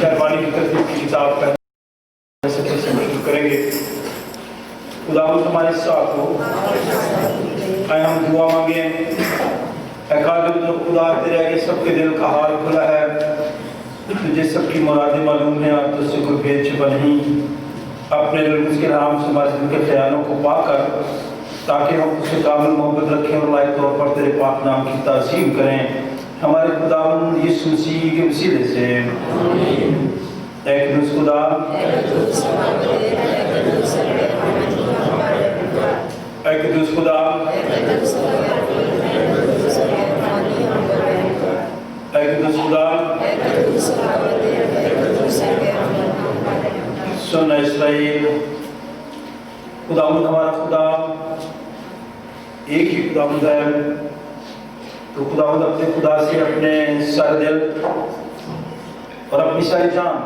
شہربانی کی ترتیب کی کتاب پہلے سے شروع کریں گے۔ خداوند ہمارے ساتھ ہو، آئے ہم دعا مانگیں۔ اے قادر خدا، تیرے آگے سب کے دل کا حال کھلا ہے، تجھے سب کی مرادیں معلوم ہیں اور تجھ سے کوئی بے چھپا نہیں۔ اپنے لفظ کے نام سے ہمارے دل کے خیالوں کو پا کر، تاکہ ہم اس سے کامل محبت رکھیں اور لائق طور پر تیرے پاک نام کی تعظیم کریں، ہمارے خداوند یسوع مسیح کے وسیلے سے۔ اے قدوس خدا، اے قدوس خدا، اے قدوس خدا، سن اسرائیل، خداوند ہمارا خدا ایک ہی خداوند ہے۔ تو خداوند اپنے خدا سے اپنے سارے دل اور اپنی ساری جان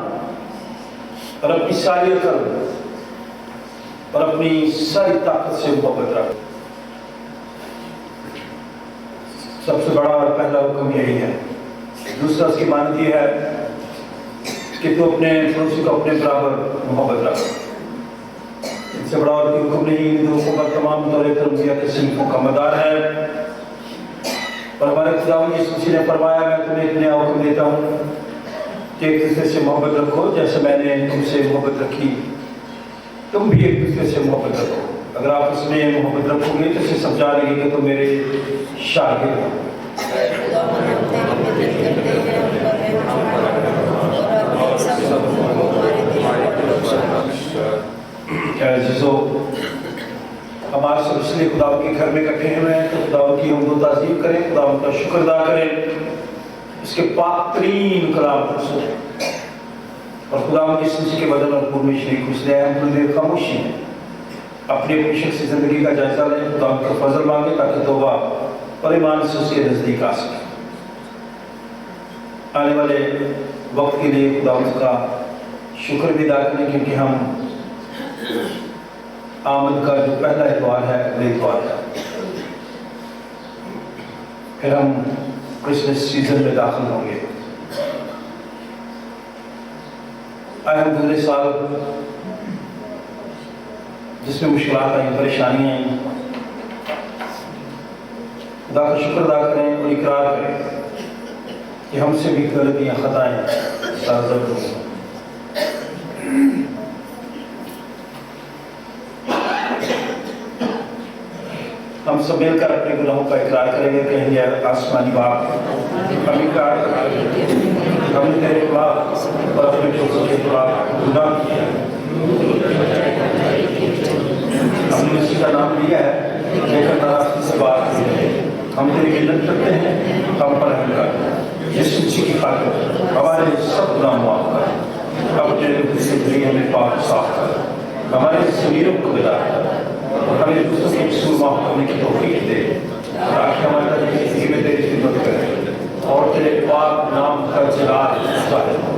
اور اپنی ساری عقل اور اپنی ساری طاقت سے محبت رکھ۔ سب سے بڑا اور پہلا حکم یہی ہے۔ دوسرا اس کی مانند یہ ہے کہ تو اپنے پڑوسی کو اپنے برابر محبت رکھ۔ اس سے بڑا اور کوئی حکم نہیں۔ جو حکم تمام دور انبیاء کے صنفوں کا مدار ہے، اور ہمارے خداوند یسوع مسیح نے فرمایا، میں تمہیں ایک نیا حکم دیتا ہوں کہ ایک دوسرے سے محبت رکھو، جیسے میں نے تم سے محبت رکھی، تم بھی ایک دوسرے سے محبت رکھو۔ اگر آپ اس میں محبت رکھو گے تو اسے سب جانیں گے کہ تم میرے شاگرد ہو۔ عزیزو، ہمارے سب اس لیے خدا کے گھر میں اکٹھے ہوئے ہیں تو خدا کی حمد و تعظیم کریں، خدا کا شکر ادا کریں، اس کے پاک ترین کلام کو سنیں، اور خدا کی سنسی کے بدن اور خون میں شریک اس لیے ہم دل خاموشی ہیں، اپنی اپنی شخصی زندگی کا جائزہ لیں، خدا کا فضل مانگیں تاکہ توبہ اور ایمان سے اس کے نزدیک آ سکے۔ آنے والے وقت کے لیے خدا کا شکر بھی ادا کریں، کیونکہ ہم آمد کا جو پہلا اتوار ہے اگلے اتوار ہے، پھر ہم کرسمس سیزن میں داخل ہوں گے۔ آئے ہم گزرے سال جس میں مشکلات آئیں، پریشانیاں آئیں، خدا کا شکر ادا کریں اور اقرار کریں کہ ہم سے بھی غلطیاں خطائیں سرزد ہوں۔ ہم سب مل کر اپنے گناہوں کا اقرار کریں گے، کہیں گے آسمانی باپ، ہم اقرار کریں گے ہم نے تیرے خلاف اور اپنے دوستوں کے خلاف گناہ کیا ہے۔ ہم نے اسی کا نام لیا ہے لیکن ناراضگی سے بات کی ہے۔ ہم تیری منت کرتے ہیں، ہم پر رحم کر، یسوع مسیح کی خاطر ہمارے سب گناہ معاف کر، اپنے دل سے دلی ہمیں پاک صاف کر، ہمارے ضمیروں کو بلا کر، ہمیں دوسروں کے قصور معاف کرنے کی توفیق دے، تاکہ ہمارا زندگی میں تیری خدمت کرے اور تیرے پاک نام کا جلال ظاہر ہو۔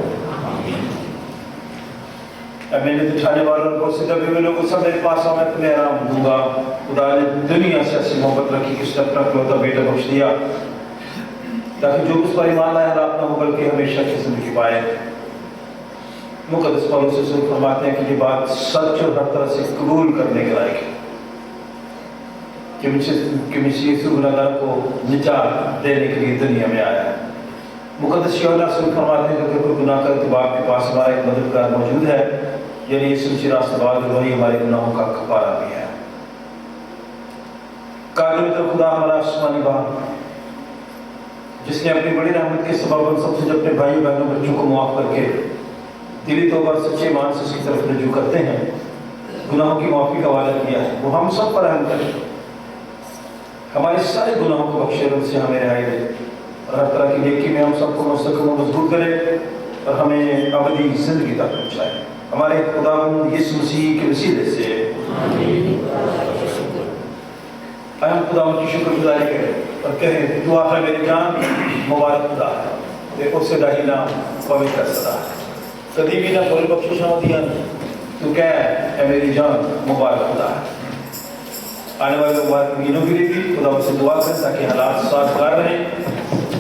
اے محنت اٹھانے والوں کو، سجدے ہوئے لوگوں، سب میرے پاس آؤ، میں تمہیں آرام دوں گا۔ خدا نے دنیا سے ایسی محبت رکھی کہ اس نے اپنا اکلوتا بیٹا بخش دیا، تاکہ جو اس پر ایمان لائے ہلاک نہ ہو بلکہ ہمیشہ کی زندگی پائے۔ مقدس پالوں سے فرماتے ہیں کہ یہ بات سچ اور ہر طرح سے قبول کرنے کے لائق ہے کہ مسیح یسوع گناہگار کو نجات دینے کے لیے دنیا میں آیا ہے۔ مقدس یوحنا سے فرماتے ہیں کہ اگر کوئی گناہ کرے تو باپ کے پاس ہمارا ایک مددگار موجود ہے، یعنی یسوع مسیح راست باز، وہی ہمارے گناہوں کا کفارہ بھی ہے۔ قادر تو خدا ہمارا آسمانی باپ، جس نے اپنی بڑی رحمت کے سبب ہم سب سے اپنے بھائی بہنوں بچوں کو معاف کر کے دلی توبہ سچے ایمان سے اس کی طرف رجوع کرتے ہیں، گناہوں کی معافی کا وعدہ کیا ہے۔ وہ ہم سب پر رحم کرے، ہمارے سارے گناہوں کو بخشے، ان سے ہمیں رہائی دے، اور ہر طرح کی نیکی میں ہم سب کو مستقیم و مضبوط کرے اور ہمیں ابدی زندگی تک پہنچائے، ہمارے خداوند یسوع مسیح کے وسیلے سے۔ آئے ہم خداوند کی شکر گزاری کریں اور کہیں، تو آخر میری جان مبارک خدا ہے، دیکھو سے داہی نام پوتر صدا ہے، کبھی بھی نہ بھول بخشش نہ ہوتی ہے، تو کہہ اے میری جان مبارک خدا ہے۔ آنے والے مبارک مہینوں کے لیے بھی خدا سے دعا کریں تاکہ حالات سازگار رہیں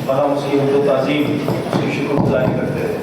اور ہم اس کی حمد و تعظیم، اس کی شکر گزاری کرتے رہیں۔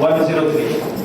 103।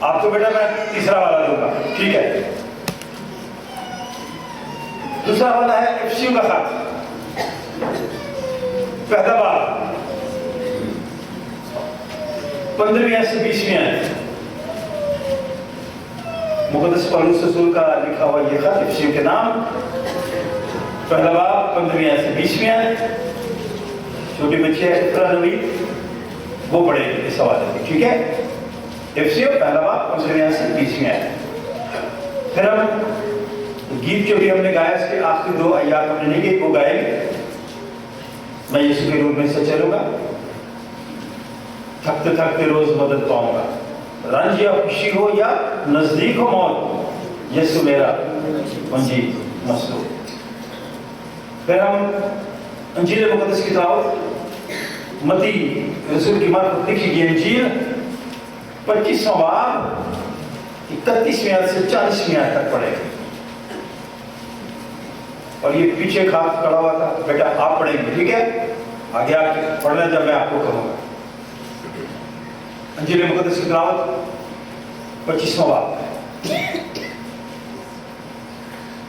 آپ کو بیٹا میں تیسرا والا دوں گا، ٹھیک ہے؟ دوسرا والا ہے ایفسیوں کا خط، پہلا باب 15ویں سے 20ویں آیت۔ مقدس پولس رسول کا لکھا ہوا یہ خط ایفسیوں کے نام، پہلا باب 15ویں سے 20ویں آیت۔ چھوٹے بچے اقرا نوید وہ پڑھیں گے اس حوالے سے، ٹھیک ہے؟ ایفسیوں پہلا باب 15ویں سے 20ویں آیت۔ پھر ہم گیت جو بھی ہم نے گایا اس کے آخری 2 آیات ہم نے نہیں گئے، وہ گائیں گے۔ میں یسوع کے روح میں سے چلوں گا، تھکتے تھکتے روز مدد پاؤں گا، رنج یا خوشی ہو یا نزدیک ہو موت، یسوع میرا منجی مسلوب۔ پھر ہم انجیل مقدس کی تلاوت متی رسول کی معرفت لکھی گئی انجیل 25واں باب 31ویں آیت سے 40ویں آیت تک پڑھیں گے۔ اور یہ پیچھے خاص کھڑا ہوا تھا، بیٹا آپ پڑھیں گے، ٹھیک ہے؟ آگے آ کے پڑھنا جب میں آپ کو کہوں گا۔ انجیل مقدس کی تلاوت 25واں باب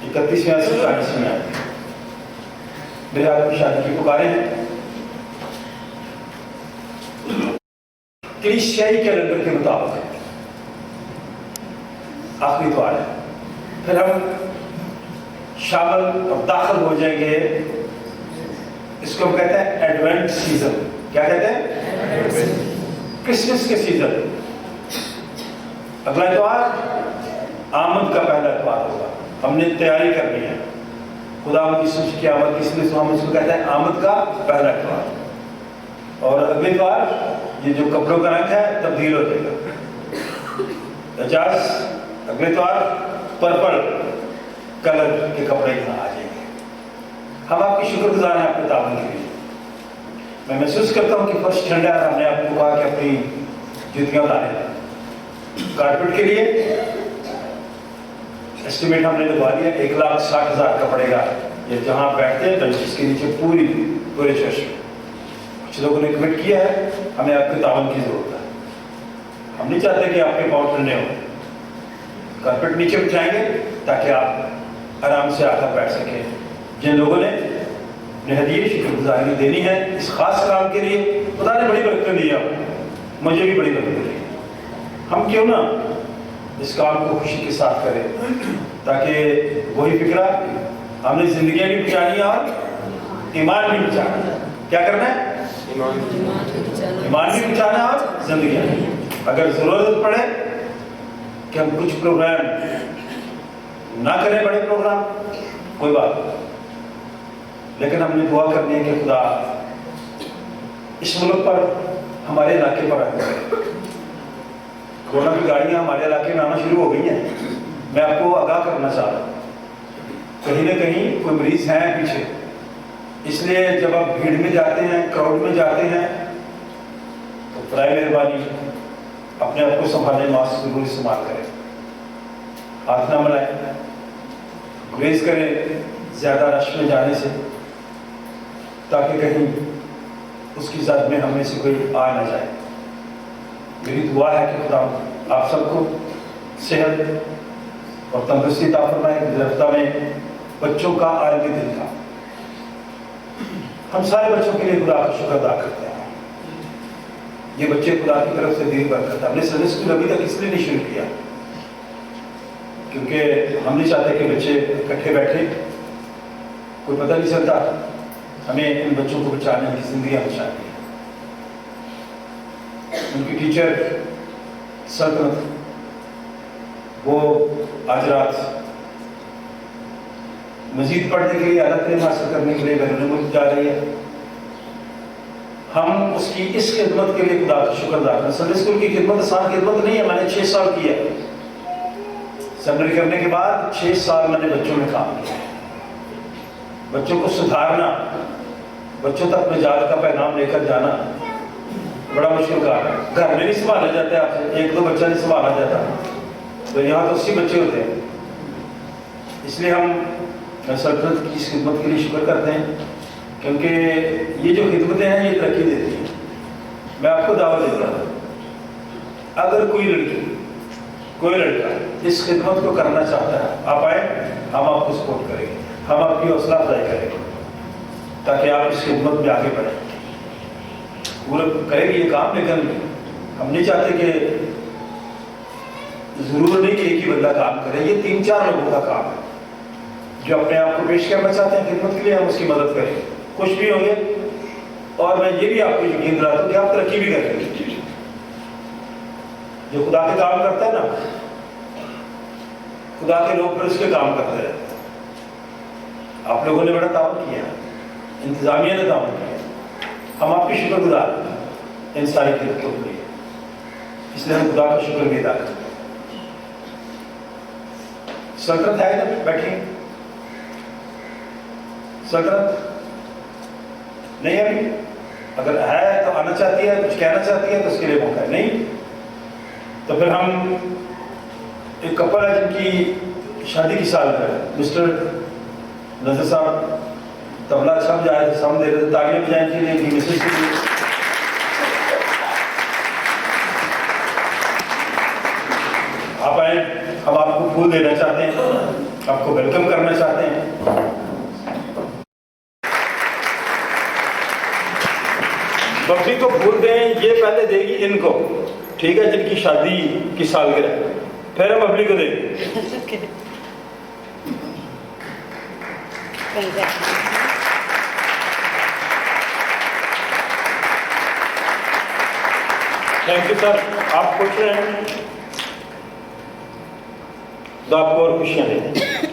31ویں آیت سے 40ویں آیت۔ میرے آپ کی شادی کی پکارے ہیں کلیسیائی کیلنڈر کے مطابق آخری دعا ہے۔ پھر ہم شامل اور داخل ہو جائیں گے، اس کو ہم کہتے ہیں ایڈوینٹ سیزن۔ کیا کہتے ہیں؟ کرسمس کے سیزن۔ اگلا اتوار آمد کا پہلا اتوار ہوگا، ہم نے تیاری کرنی ہے خدا یسوع کی آمد، اس لیے ہم اس کو کہتے ہیں آمد کا پہلا اتوار۔ اور اگلے اتوار یہ جو کپڑوں کا رنگ ہے تبدیل ہو جائے گا، اجاز اگلے اتوار پرپل کلر کے کپڑے یہاں آ جائیں گے۔ ہم آپ کی شکر گزار ہیں آپ کے تعاون کے لیے۔ میں محسوس کرتا ہوں کہ فرش ٹھنڈا ہے، ہم نے آپ کو کہا کہ اپنی جوتیاں اتاریں۔ کارپیٹ کے لیے ایسٹیمیٹ ہم نے لگوا لیا 1,60,000 کا پڑے گا، یہ جہاں بیٹھتے ہیں بینچز کے نیچے پورے چرچ میں۔ کچھ لوگوں نے کمٹ کیا ہے، ہمیں آپ کے تعاون کی ضرورت ہے۔ ہم نہیں چاہتے کہ آپ کے پاؤں ٹھنڈے ہوں، کارپیٹ نیچے بچھائیں گے تاکہ آپ آرام سے آ کر بیٹھ سکیں۔ جن لوگوں نے ہدیے شکر گزاری دینی ہے اس خاص کام کے لیے، خدا نے بڑی برکت دی ہے، مجھے بھی بڑی برکت دی۔ ہم کیوں نہ اس کام کو خوشی کے ساتھ کریں تاکہ وہی فکرہ ہم نے زندگیاں بھی بچانی اور ایمان بھی بچانا۔ کیا کرنا ہے؟ ایمان بھی بچانا اور زندگیاں۔ اگر ضرورت پڑے کہ ہم کچھ پروگرام نہ کریں، بڑے پروگرام، کوئی بات نہیں، لیکن ہم نے دعا کرنی ہے کہ خدا اس ملک پر، ہمارے علاقے پر آ کرے۔ کورونا کی گاڑیاں ہمارے علاقے میں آنا شروع ہو گئی ہیں۔ میں آپ کو آگاہ کرنا چاہ رہا ہوں، کہیں نہ کہیں کوئی مریض ہیں پیچھے، اس لیے جب آپ بھیڑ میں جاتے ہیں، کراؤڈ میں جاتے ہیں، تو برائے مہربانی اپنے آپ کو سنبھالیں، ماسک ضرور استعمال کریں، ہاتھ نہ ملائیں، گریز کریں زیادہ رش میں جانے سے، تاکہ کہیں اس کی زد میں ہمیں سے کوئی آ نہ جائے۔ میری دعا ہے کہ خدا آپ سب کو صحت اور تندرستی عطا فرمائے۔ گزشتہ ہفتہ میں بچوں کا عالمی دن تھا، ہم سارے بچوں کے لیے خدا کا شکر ادا کرتے ہیں۔ یہ بچے خدا کی طرف سے دین برکت ہے۔ ہم نے سنڈے اسکول ابھی تک اس لیے نہیں شروع کیا کیونکہ ہم نہیں چاہتے کہ بچے اکٹھے بیٹھے، کوئی پتہ نہیں چلتا، ہمیں ان بچوں کو بچانے کی زندگیاں بچانی ہے۔ ان کی ٹیچر سلطنت وہ آج رات مزید پڑھنے کے لیے، اعلیٰ تعلیم حاصل کرنے کے لیے بیرون ملک جا رہی ہے۔ ہم اس کی اس خدمت کے لیے خدا کا شکر ادا کریں۔ سنڈے اسکول کی خدمت آسان خدمت نہیں ہے، میں نے 6 سال کی ہے۔ سیمنری کرنے کے بعد 6 سال میں نے بچوں میں کام کیا، بچوں کو سدھارنا، بچوں تک نجات کا پیغام لے کر جانا بڑا مشکل کام ہے۔ گھر میں نہیں سنبھالا جاتا ہے، آپ سے 1-2 بچہ نہیں سنبھالا جاتا، تو یہاں تو 80 بچے ہوتے ہیں۔ اس لیے ہم سلطنت کی اس خدمت کے لیے شکر کرتے ہیں، کیونکہ یہ جو خدمتیں ہیں یہ ترقی دیتی ہیں۔ میں آپ کو دعوت دیتا ہوں، اگر کوئی لڑکی کوئی لڑکا اس خدمت کو کرنا چاہتا ہے آپ آئیں, ہم آپ کو سپورٹ کریں گے, ہم آپ کی حوصلہ افزائی کریں گے تاکہ آپ اس خدمت میں آگے بڑھیں. پورا کریں گے یہ کام, لیکن ہم نہیں چاہتے کہ ضرور نہیں کہ ایک ہی بندہ کام کرے, یہ 3-4 لوگوں کا کام ہے جو اپنے آپ کو پیش کرنا چاہتے ہیں خدمت کے لیے, ہم اس کی مدد کریں گے, خوش بھی ہوں گے. اور میں یہ بھی آپ کو یقین دلاتا ہوں کہ آپ ترقی بھی کریں گے. جو خدا کے کام کرتا ہے نا, خدا کے لوگ پھر اس کے کام کرتے رہتے ہیں. آپ لوگوں نے بڑا تعاون کیا, انتظامیہ نے تعاون کیا, ہم آپ کی شکر گزار ہیں ان ساری خدمتوں کے لیے, اس لیے ہم خدا کا شکر بھی ادا کرتے ہیں. سلطنت ہے نا, بیٹھیں. سلطنت نہیں ہے ابھی, اگر ہے تو آنا چاہتی ہے, کچھ کہنا چاہتی ہے تو اس کے لیے موقع ہے. نہیں تو پھر ہم ایک کپل ہے جن کی شادی کی سال ہے, مسٹر نذر صاحب تبلا اچھا بجائے, سام دے رہے تھے, تالیاں بجائیں کے لیے, ان کی مسز کے لیے. آپ آئیں, ہم آپ کو پھول دینا چاہتے ہیں, آپ کو ویلکم کرنا چاہتے ہیں. بکری کو پھول دیں, یہ پہلے دے گی ان کو, ٹھیک ہے, جن کی شادی کی سالگرہ, پھر ہم اپنی کو دیں گے. تھینک یو سر, آپ خوش رہیں تو آپ کو اور خوشیاں دیں.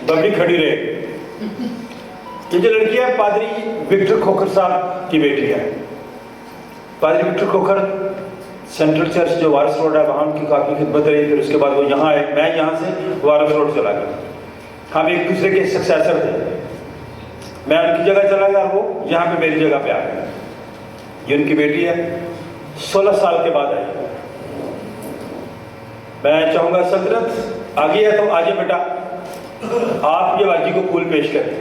بکری کھڑی رہے. یہ جو لڑکی ہے پادری وکٹر کھوکھر صاحب کی بیٹی ہے. پادری وکٹر کھوکھر سینٹرل چرچ جو وارس روڈ ہے وہاں ان کی کافی خدمت رہی, پھر اس کے بعد وہ یہاں آئے, میں یہاں سے وارس روڈ چلا گیا. ہم ایک دوسرے کے سکسیسر تھے, میں ان کی جگہ چلا گیا اور وہ یہاں پہ میری جگہ پہ آ گئے. یہ ان کی بیٹی ہے, 16 سال کے بعد آئی. میں چاہوں گا سلطنت آگے ہے تو آجے بیٹا, آپ یہ باجی کو پھول پیش کریں.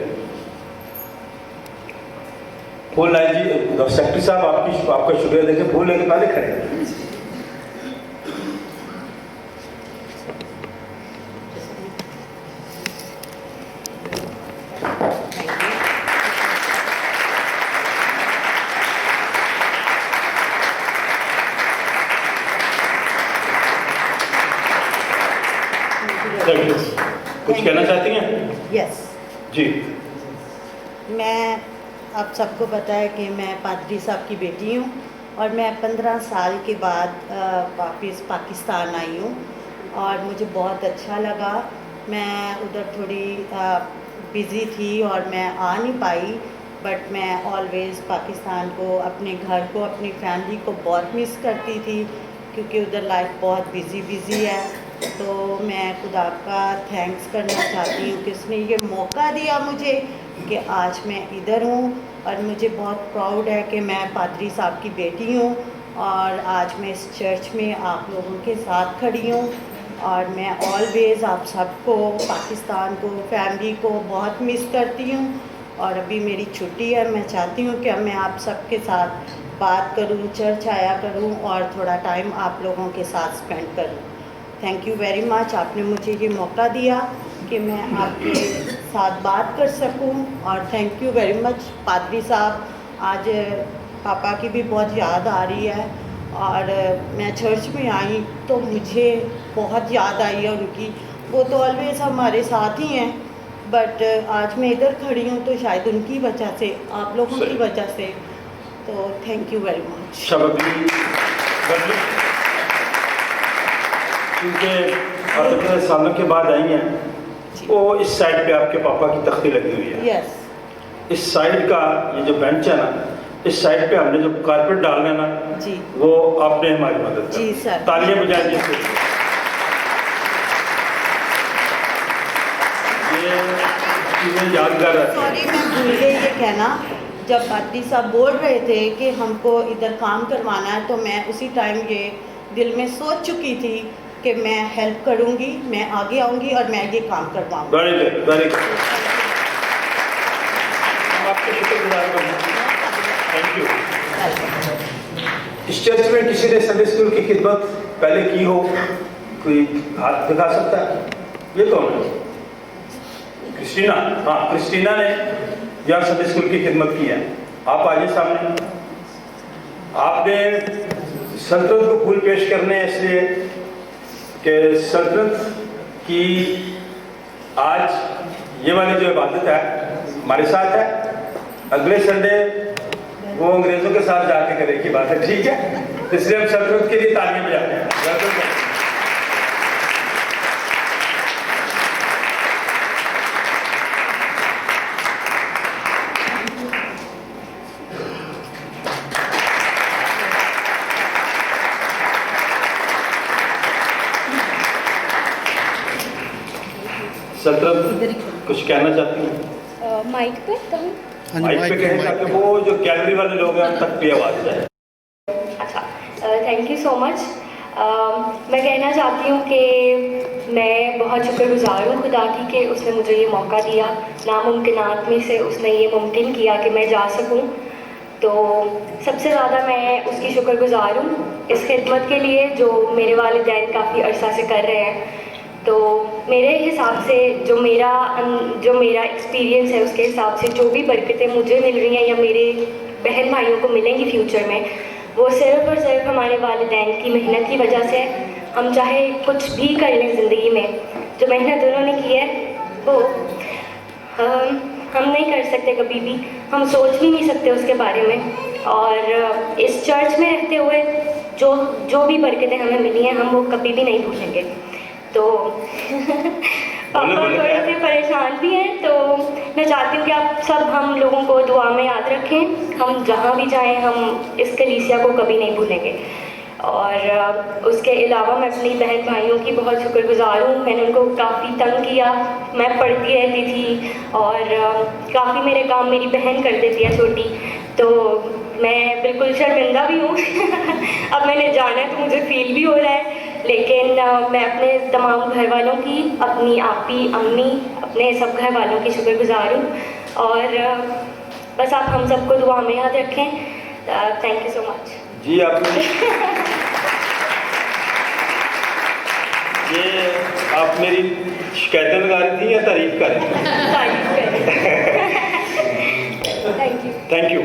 پھول لائے جی. سیکرٹری صاحب آپ کا شکریہ, دیکھیں پھول لے کے پہلے کھڑے ہیں. کچھ کہنا چاہتی ہیں؟ یس جی. میں آپ سب کو پتہ ہے کہ میں پادری صاحب کی بیٹی ہوں, اور میں 15 سال کے بعد واپس پاکستان آئی ہوں, اور مجھے بہت اچھا لگا. میں ادھر تھوڑی بزی تھی اور میں آ نہیں پائی, بٹ میں آلویز پاکستان کو, اپنے گھر کو, اپنی فیملی کو بہت مس کرتی تھی, کیونکہ ادھر لائف بہت بزی ہے. تو میں خدا کا تھینکس کرنا چاہتی ہوں کہ اس نے یہ موقع دیا مجھے کہ آج میں ادھر ہوں, اور مجھے بہت پراؤڈ ہے کہ میں پادری صاحب کی بیٹی ہوں, اور آج میں اس چرچ میں آپ لوگوں کے ساتھ کھڑی ہوں. اور میں آلویز آپ سب کو, پاکستان کو, فیملی کو بہت مس کرتی ہوں. اور ابھی میری چھٹی ہے, میں چاہتی ہوں کہ اب میں آپ سب کے ساتھ بات کروں, چرچ آیا کروں, اور تھوڑا ٹائم آپ لوگوں کے ساتھ اسپینڈ کروں. تھینک یو ویری مچ, آپ نے مجھے یہ موقع دیا کہ میں آپ کے ساتھ بات کر سکوں. اور تھینک یو ویری مچ پادری صاحب. آج پاپا کی بھی بہت یاد آ رہی ہے, اور میں چرچ میں آئی تو مجھے بہت یاد آئی ہے ان کی. وہ تو آلویز ہمارے ساتھ ہی ہیں, بٹ آج میں ادھر کھڑی ہوں تو شاید ان کی وجہ سے, آپ لوگوں کی وجہ سے. تو تھینک یو ویری مچ. کیونکہ آپ اتنے سالوں کے بعد آئی ہیں, وہ اس سائڈ پہ آپ کے پاپا کی تختی لگی ہوئی ہے. یس. اس سائڈ کا یہ جو بینچ ہے نا, اس سائڈ پہ ہم نے جو کارپیٹ ڈالنا ہے نا, جی, وہ آپ نے ہماری مدد کی. جی سر, تالیاں بجائیں گے. یہ یادگار ہے. سوری میں بھول گئی یہ کہنا, جب پادری صاحب بول رہے تھے کہ ہم کو ادھر کام کروانا ہے, تو میں اسی ٹائم یہ دل میں سوچ چکی تھی کہ میں ہیلپ کروں گی, میں آگے آؤں گی اور میں یہ کام کرواؤں گی. Very good, very good. ہم آپ کے شکر گزار ہیں. Thank you. اس چرچ میں کسی نے سنڈے اسکول کی خدمت پہلے کی ہو, کوئی ہاتھ دکھا سکتا ہے؟ یہ کون ہے؟ کرسٹینا. ہاں کرسٹینا نے یہاں سنڈے اسکول کی خدمت کی ہے. آپ آئیے سامنے. آپ نے سلطنت کو پھول پیش کرنے اس لیے کہ سلطنت کی آج یہ والی جو عبادت ہے ہمارے ساتھ ہے. اگلے سنڈے وہ انگریزوں کے ساتھ جا کے کرے کی بات ہے. ٹھیک ہے, اس لیے ہم سلطنت کے لیے تالیاں بجاتے ہیں. سلطنت کچھ کہنا چاہتی ہوں؟ مائک پہ کہوں؟ مائک پہ کہنا چاہتے ہیں وہ جو گیلری والے لوگ ہیں ان تک بھی آواز جائے. اچھا, تھینک یو سو مچ. میں کہنا چاہتی ہوں کہ میں بہت شکر گزار ہوں خدا کی کہ اس نے مجھے یہ موقع دیا. ناممکنات میں سے اس نے یہ ممکن کیا کہ میں جا سکوں. تو سب سے زیادہ میں اس کی شکر گزار ہوں اس خدمت کے لیے جو میرے والدین کافی عرصہ سے کر رہے ہیں. تو میرے حساب سے جو میرا ایکسپیرینس ہے اس کے حساب سے جو بھی برکتیں مجھے مل رہی ہیں یا میرے بہن بھائیوں کو ملیں گی فیوچر میں, وہ صرف اور صرف ہمارے والدین کی محنت کی وجہ سے. ہم چاہے کچھ بھی کر لیں زندگی میں, جو محنت انہوں نے کی ہے وہ ہم نہیں کر سکتے کبھی بھی, ہم سوچ بھی نہیں سکتے اس کے بارے میں. اور اس چرچ میں رہتے ہوئے جو بھی برکتیں ہمیں ملی ہیں ہم وہ کبھی بھی نہیں بھولیں گے. تو پاپا تھوڑے سے پریشان بھی ہیں, تو میں چاہتی ہوں کہ آپ سب ہم لوگوں کو دعا میں یاد رکھیں. ہم جہاں بھی جائیں ہم اس کلیسیا کو کبھی نہیں بھولیں گے. اور اس کے علاوہ میں اپنی بہن بھائیوں کی بہت شکر گزار ہوں. میں نے ان کو کافی تنگ کیا, میں پڑھتی رہتی تھی اور کافی میرے کام میری بہن کر دیتی ہے چھوٹی, تو میں بالکل شرمندہ بھی ہوں. اب میں نے جانا ہے تو مجھے فیل بھی ہو رہا ہے, لیکن میں اپنے تمام گھر والوں کی, اپنی آپی, امی, اپنے سب گھر والوں کی شکر گزار ہوں. اور بس آپ ہم سب کو دعا میں یاد رکھیں. تھینک یو سو مچ. جی آپ میری شکایتیں لگا رہی تھیں یا تعریف کر رہی تھیں؟ تعریف کریں. Thank you.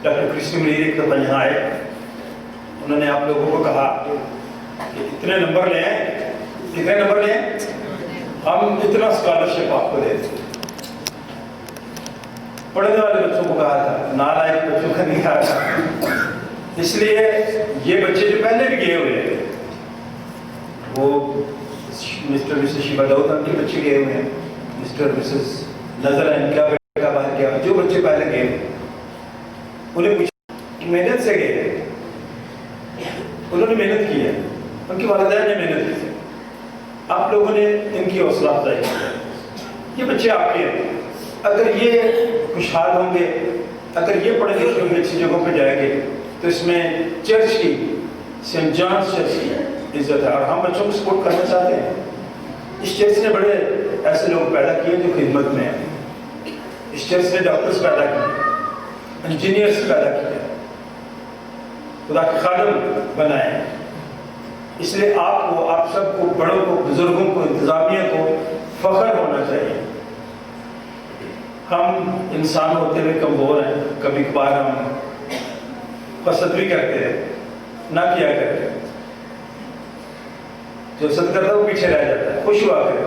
Doctor Kirsty Munir ایک دفعہ یہاں آئے, انہوں نے آپ لوگوں کو کہا کہ اتنے نمبر لے ہیں, کتنے نمبر لے ہیں, ہم اتنا اسکالرشپ آپ کو دیتے. پڑھنے والے بچوں کو کہا تھا, نالائق بچوں کا نہیں کہا تھا. اس لیے یہ بچے جو پہلے بھی گئے ہوئے ہیں, وہ مسٹر مسز شیبا داؤد ان کے بچے گئے ہوئے ہیں, مسٹر مسز نظر ان کا بیٹا باہر گیا, جو بچے پہلے گئے انہیں پوچھا کہ محنت سے گئے, انہوں نے محنت کی ہے, ان کے والدین نے محنت کی ہے, آپ لوگوں نے ان کی حوصلہ افزائی کی. یہ بچے آپ کے ہیں. اگر یہ خوشحال ہوں گے, اگر یہ پڑھے لکھے ہوں گے, اچھی جگہوں پہ جائیں گے, تو اس میں چرچ کی, سینٹ جانس چرچ کی عزت ہے. اور ہم بچوں کو سپورٹ کرنا چاہتے ہیں. اس چرچ نے بڑے ایسے لوگ پیدا کیے جو خدمت میں ہیں. اس چرچ نے ڈاکٹرز پیدا کیے, انجینئرس پیدا کیے, خدا کے خادم بنائے. اس لیے آپ کو, آپ سب کو, بڑوں کو, بزرگوں کو, انتظامیہ کو فخر ہونا چاہیے. ہم انسان ہوتے ہوئے کمزور ہیں, کبھی کبھار ہم حسد بھی کرتے ہیں, نہ کیا کرتے. جو حسد کرتا ہے وہ پیچھے رہ جاتا ہے. خوش ہوا کرے.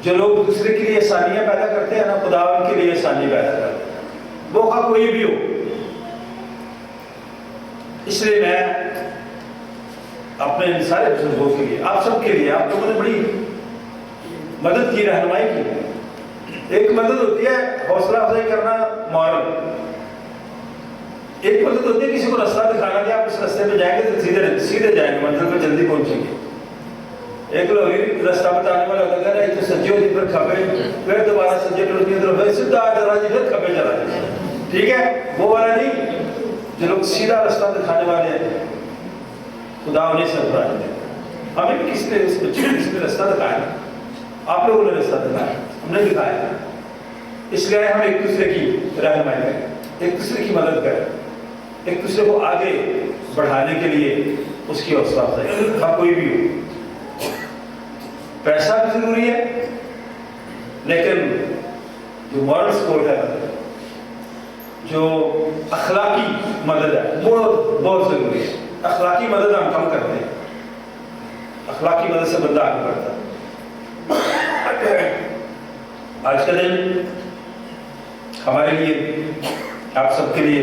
جو لوگ دوسرے کے لیے آسانیاں پیدا کرتے ہیں نا, خدا ان کے لیے آسانی پیدا کرتا ہے, موقع کوئی بھی ہو. اس لیے میں اپنے سارے بزرگوں کے لیے, آپ سب کے لیے, آپ لوگوں نے بڑی مدد کی, رہنمائی کی. ایک مدد ہوتی ہے حوصلہ افزائی کرنا, مورل. ایک مدد ہوتی ہے کسی کو راستہ دکھانا کہ آپ اس راستے پہ جائیں گے تو سیدھے جائیں گے, منزل پہ جلدی پہنچیں گے. ایک لوگ راستہ بتانے والا ہوتا ہے, تو سجے ہو جی پھر کھبے, پھر دوبارہ سجے ٹوٹ گئے تو سیدھا چلا جی, پھر کھبے چلا جی. ٹھیک ہے, وہ والا نہیں. جو لوگ سیدھا راستہ دکھانے والے ہیں, خدا انہیں سرفراز دے. ہمیں بھی کسی نے, اس بچے کو کسی نے راستہ دکھایا, آپ لوگوں نے راستہ دکھایا, ہم نے دکھایا. اس لیے ہم ایک دوسرے کی رہنمائی کریں, ایک دوسرے کی مدد کریں, ایک دوسرے کو آگے بڑھانے کے لیے اس کی حوصلہ افزائی، ہاں کوئی بھی ہو۔ پیسہ بھی ضروری ہے لیکن جو مورل سپورٹ ہے، جو اخلاقی مدد ہے وہ بہت ضروری ہے۔ اخلاقی مدد ہم کم کرتے ہیں، اخلاقی مدد سے بندہ آگے بڑھتا ہے۔ آج کا دن ہمارے لیے، آپ سب کے لیے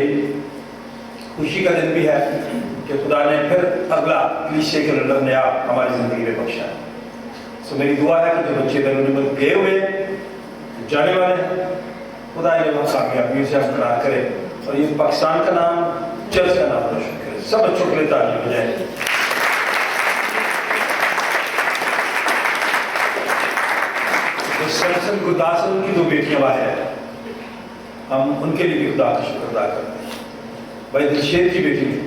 خوشی کا دن بھی ہے کہ خدا نے پھر اگلا کلیسے کے لنڈر نیا ہماری زندگی میں بخشا ہے۔ سو میری دعا ہے کہ جو بچے بیرون ملک گئے ہوئے جانے والے ہیں، خدا انہیں بہت کامیابیوں سے ہمکنار کرے اور یہ پاکستان کا نام، چرچ کا نام روشن کرے۔ سب بچوں کے لیے تعلیم ہو جائے۔ سیمسن گرداس ان کی 2 بیٹیاں باہر ہیں، ہم ان کے لیے بھی خدا کا شکر ادا کرتے ہیں۔ بھائی دلشید کی بیٹی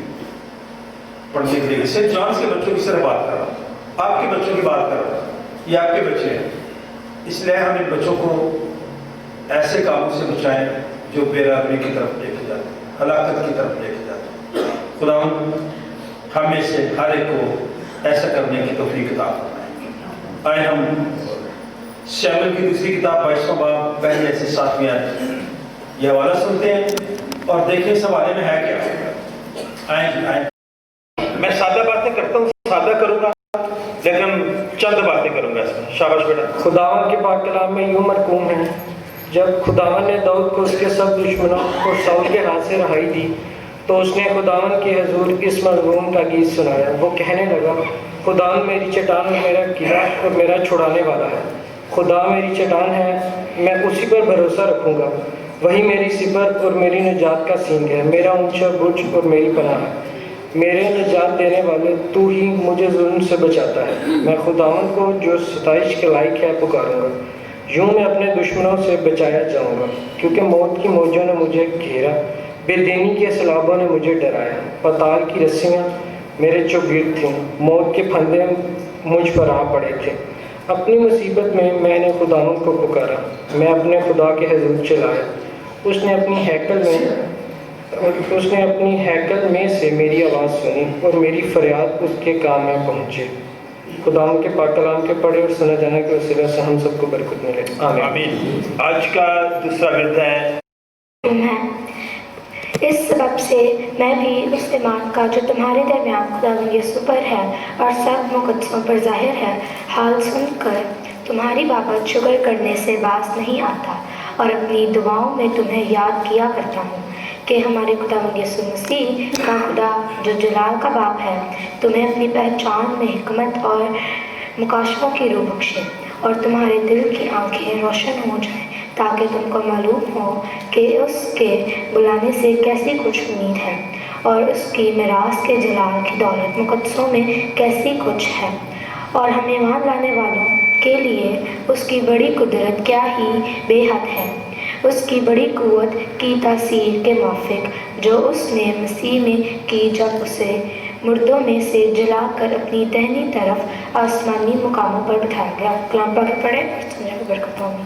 پڑھنے کے لیے سینٹ جانس کے بچوں کی طرح بات کر رہا ہوں، آپ کے بچوں کی بات کر رہا ہوں، یہ آپ کے بچے ہیں، اس لیے ہم ان بچوں کو ایسے کاموں سے بچائیں جو بے رحمی کی طرف لے کے جاتے ہیں، ہلاکت کی طرف لے کے جاتے ہیں۔ خدا ہمیں سے ہر ایک کو ایسا کرنے کی توفیق عطا فرمائے۔ آئے ہم شیمل کی دوسری کتاب 22واں باب پہلے سے 7ویں آیت یہ حوالہ سنتے ہیں اور دیکھیں اس حوالے میں ہے کیا۔ آئیں جی آئیں، میں سادہ باتیں کرتا ہوں، سادہ کروں گا لیکن چند باتیں کروں گا اس میں۔ شاباش بیٹا۔ خداوند کے پاک کلام میں یوں مرقوم ہے، جب خداوند نے داؤد کو اس کے سب دشمنوں اور ساؤل کے ہاتھ سے رہائی دی تو اس نے خداوند کے حضور اس مضمون کا گیت سنایا۔ وہ کہنے لگا، خداوند میری چٹان اور میرا قلعہ اور میرا چھڑانے والا ہے۔ خدا میری چٹان ہے، میں اسی پر بھروسہ رکھوں گا۔ وہی میری سپر اور میری نجات کا سینگ ہے، میرا اونچا برج اور میری پناہ ہے۔ میرے نجات دینے والے تو ہی مجھے ظلم سے بچاتا ہے۔ میں خداوند کو جو ستائش کے لائق ہے پکاروں گا، یوں میں اپنے دشمنوں سے بچایا جاؤں گا، کیونکہ موت کی موجوں نے مجھے گھیرا، بے دینی کے سیلابوں نے مجھے ڈرایا۔ پتال کی رسیاں میرے چوگرد تھیں، موت کے پھندے مجھ پر آ پڑے تھے۔ اپنی مصیبت میں نے خداوند کو پکارا، میں اپنے خدا کے حضور چلایا۔ اس نے اپنی ہیکل میں سے میری آواز سنی اور میری فریاد اس کے کام میں پہنچے۔ خداوند کے پاک کلام کے پڑھے اور سنا جانے کے وسیلے سے ہم سب کو برکت ملے، آمین۔ آج کا دوسرا ورد ہے، اس سبب سے میں بھی اس ایمان کا جو تمہارے درمیان خداوند یسوع پر ہے اور سب مقدسوں پر ظاہر ہے، حال سن کر تمہاری بابت شکر کرنے سے باز نہیں آتا اور اپنی دعاؤں میں تمہیں یاد کیا کرتا ہوں کہ ہمارے خداوند یسوع مسیح کا خدا جو جلال کا باپ ہے تمہیں اپنی پہچان میں حکمت اور مکاشفوں کی روح بخشے اور تمہارے دل کی آنکھیں روشن ہو جائیں، تاکہ تم کو معلوم ہو کہ اس کے بلانے سے کیسی خوش امید ہے اور اس کی میراث کے جلال کی دولت مقدسوں میں کیسی کچھ ہے، اور ہم ایمان لانے والوں کے لیے اس کی بڑی قدرت کیا ہی بے حد ہے، اس کی بڑی قوت کی تاثیر کے موافق جو اس نے مسیح میں کی جب اسے مردوں میں سے جلا کر اپنی دہنی طرف آسمانی مقاموں پر بٹھایا گیا۔ کلام پاک پڑھیں اور سمجھا کے برکت پاؤں۔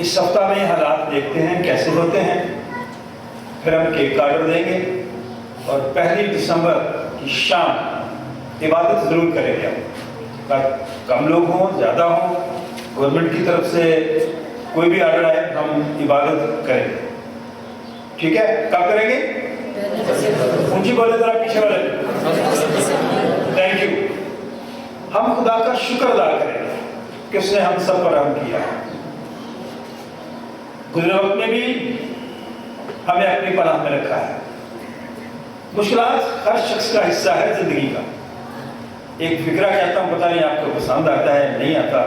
اس ہفتہ میں حالات دیکھتے ہیں کیسے ہوتے ہیں، پھر ہم کیک کا آرڈر دیں گے اور 1 دسمبر کی شام عبادت ضرور کریں گے ہم، کم لوگ ہوں زیادہ ہوں، گورنمنٹ کی طرف سے کوئی بھی آرڈر آئے ہم عبادت کریں گے، ٹھیک ہے؟ کب کریں گے؟ اونچی بولے ذرا پیچھے والے، تھینک یو۔ ہم خدا کا شکر ادا کریں گے کہ اس نے ہم سب پر رحم کیا، گزرے وقت میں بھی ہمیں اپنی پناہ میں رکھا ہے۔ مشکلات ہر شخص کا حصہ ہے زندگی کا۔ ایک فکرہ کہتا ہوں، پتہ نہیں آپ کو پسند آتا ہے نہیں آتا،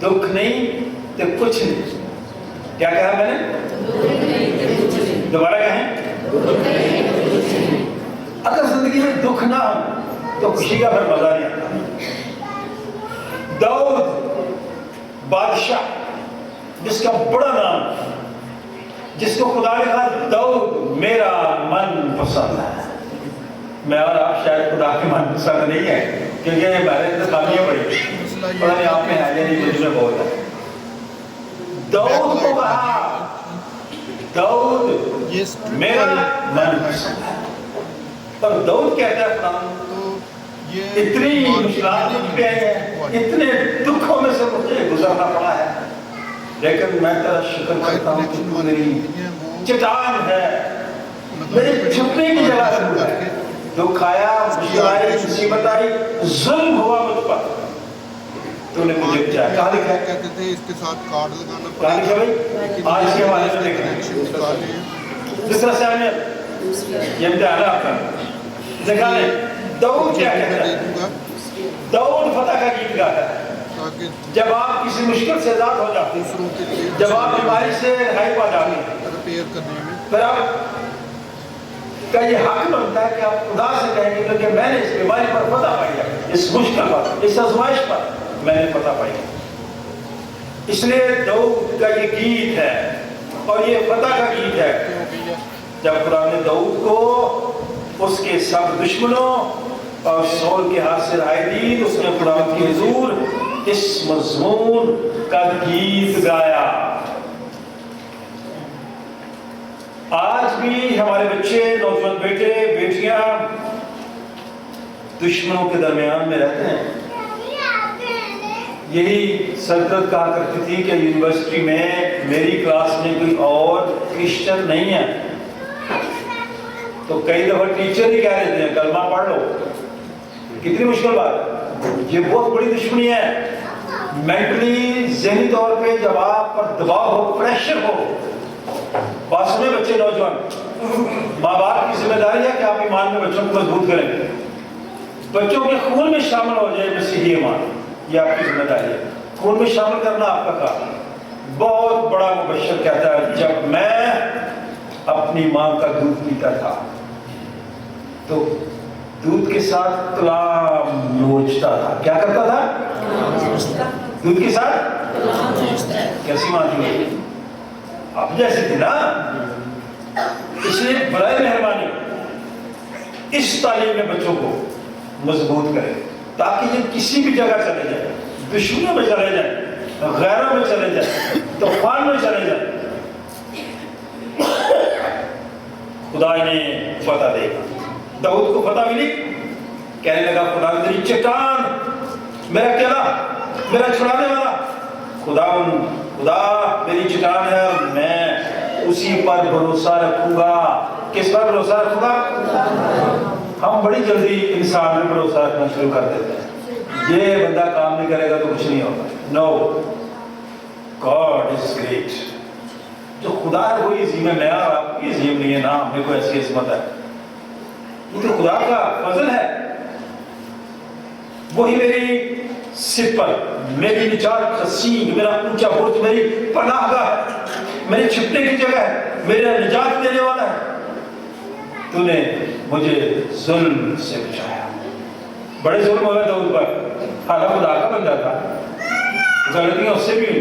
دکھ نہیں تو کچھ نہیں۔ کیا کہا میں نے؟ دوبارہ کہیں، اگر زندگی میں دکھ نہ ہو تو خوشی کا پھر مزہ نہیں آتا۔ داؤد بادشاہ جس کا بڑا نام، جس کو خدا نے کہا داؤد میرا من پسند ہے۔ میں اور آپ شاید خدا کے من پسند نہیں ہے کیونکہ میں نے انتظامیہ پڑھی، پتہ نہیں آپ میں ہے یا نہیں، مجھ میں بہت ہے۔ داؤد کو کہا داؤد میرا من پسند ہے، اور داؤد کہتا ہے قرآن اتنی مشکلات پہ اتنے دکھوں میں سے مجھے گزرنا پڑا ہے، لیکن میں تیرا شکر کرتا ہوں کہ تو میری چٹان ہے، میری چھپنے کی جگہ ہے۔ دکھ آیا، مشکل آئی، مصیبت آئی، ظلم ہوا مجھ پر، تو نے مجھے بچایا۔ کہاں لکھا ہے؟ کہتے تھے اس کے ساتھ کارڈ لگانا کہاں لکھا بھائی؟ آج کے حوالے میں دیکھیں جس طرح سے ہمیں یہ امتحان آپ کا دیکھا لیں۔ داؤد کیا کہتا ہے؟ داؤد فتح کا گیت گاتا ہے۔ جب آپ کسی مشکل سے آزاد ہو جاتے ہیں، جب آپ بیماری سے رہائی پا جاتے ہیں، پھر آپ کا یہ حق بنتا ہے کہ آپ خدا سے کہیں گے کہ میں نے اس بیماری پر فتح پائی ہے، اس مشکل پر، اس آزمائش پر میں نے فتح پائی ہے۔ اس لیے داؤد کا یہ گیت ہے اور یہ فتح کا گیت ہے۔ جب خدا نے داؤد کو اس کے سب دشمنوں اور سول کے ہاتھ سے رہائی دی تو اس نے خدا کے حضور اس مضمون کا گیت گایا۔ آج بھی ہمارے بچے، نوجوان بیٹے بیٹیاں دشمنوں کے درمیان میں رہتے ہیں۔ یہی سلطنت کہا کرتی تھی کہ یونیورسٹی میں میری کلاس میں کوئی اور کرسچن نہیں ہے، تو کئی دفعہ ٹیچر ہی کہہ دیتے ہیں کلمہ پڑھ لو۔ کتنی مشکل بات ہے، یہ بہت بڑی دشمنی ہے۔ مینٹلی ذہنی طور پہ جب آپ پر دباؤ ہو، پریشر ہو، بات سنیں بچے نوجوان، ماں باپ کی ذمہ داری ہے کہ آپ ایمان میں بچوں کو مضبوط کریں، بچوں کے خون میں شامل ہو جائے مسیحی ایمان، یہ آپ کی ذمہ داری ہے۔ خون میں شامل کرنا آپ کا کام۔ بہت بڑا مبشر کہتا ہے جب میں اپنی ماں کا دودھ پیتا تھا تو دودھ کے ساتھ کلام نوچتا تھا۔ کیا کرتا تھا؟ دودھ کے ساتھ کیسی ماں تھی؟ اب جیسے تھی نا۔ اس لیے برائے مہربانی اس تعلیم میں بچوں کو مضبوط کرے تاکہ یہ کسی بھی جگہ چلے جائیں، دشمنوں میں چلے جائیں، غیروں میں چلے جائیں، طوفان میں چلے جائیں، خدا انہیں فتح دے گا۔ داؤد کو فتح ملی، کہنے لگا خدا میری چٹان، میرا کلا، میرا چھڑانے والا، خدا میری چٹان ہے اور میں اسی پر بھروسہ رکھوں گا۔ کس پر بھروسہ رکھوں گا؟ ہم بڑی جلدی انسان میں بھروسہ رکھنا شروع کر دیتے ہیں، یہ بندہ کام نہیں کرے گا تو کچھ نہیں ہوگا۔ نو، گاڈ از گریٹ۔ جو خدا ہے وہی عظیم ہے، میں اور آپ کی عظیم نہیں ہے نا، ہمیں کوئی ایسی عظمت ہے، یہ تو خدا کا فضل ہے۔ وہی میری سپر، میری نجات کا سین، میرا اونچا برج، میری پناہ گاہ ہے، میری چھپنے کی جگہ ہے، میرا نجات دینے والا ہے۔ تو نے مجھے ظلم سے بچایا۔ بڑے ظلم ہوئے داؤد پر، حالانکہ خدا کا بندہ تھا، غلطیوں سے بھی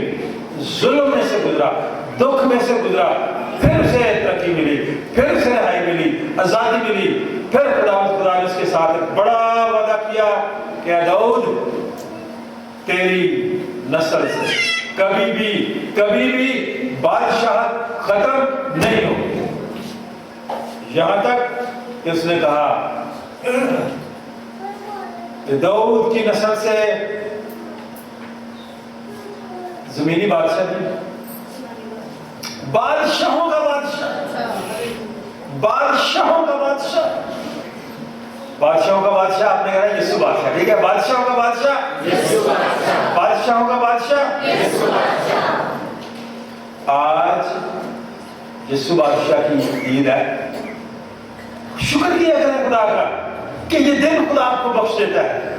ظلم میں سے گزرا، دکھ میں سے گزرا، پھر اسے ترقی ملی، پھر اسے رہائی ملی، آزادی ملی، پھر خدا نے اس کے ساتھ ایک بڑا وعدہ کیا کہ اے داؤد تیری نسل سے کبھی بھی بادشاہ ختم نہیں ہوگی. یہاں تک کہ اس نے کہا کہ داؤد کی نسل سے زمینی بادشاہ نہیں، بادشاہوں کا بادشاہ، بادشاہوں کا بادشاہ، بادشاہوں کا بادشاہ. آپ نے کہا یسوع بادشاہ، ٹھیک ہے، بادشاہوں کا بادشاہ یسوع بادشاہ، بادشاہوں کا بادشاہ یسوع بادشاہ. آج یسوع بادشاہ کی عید ہے. شکر کیا کریں خدا کا کہ یہ دن خدا آپ کو بخش دیتا ہے.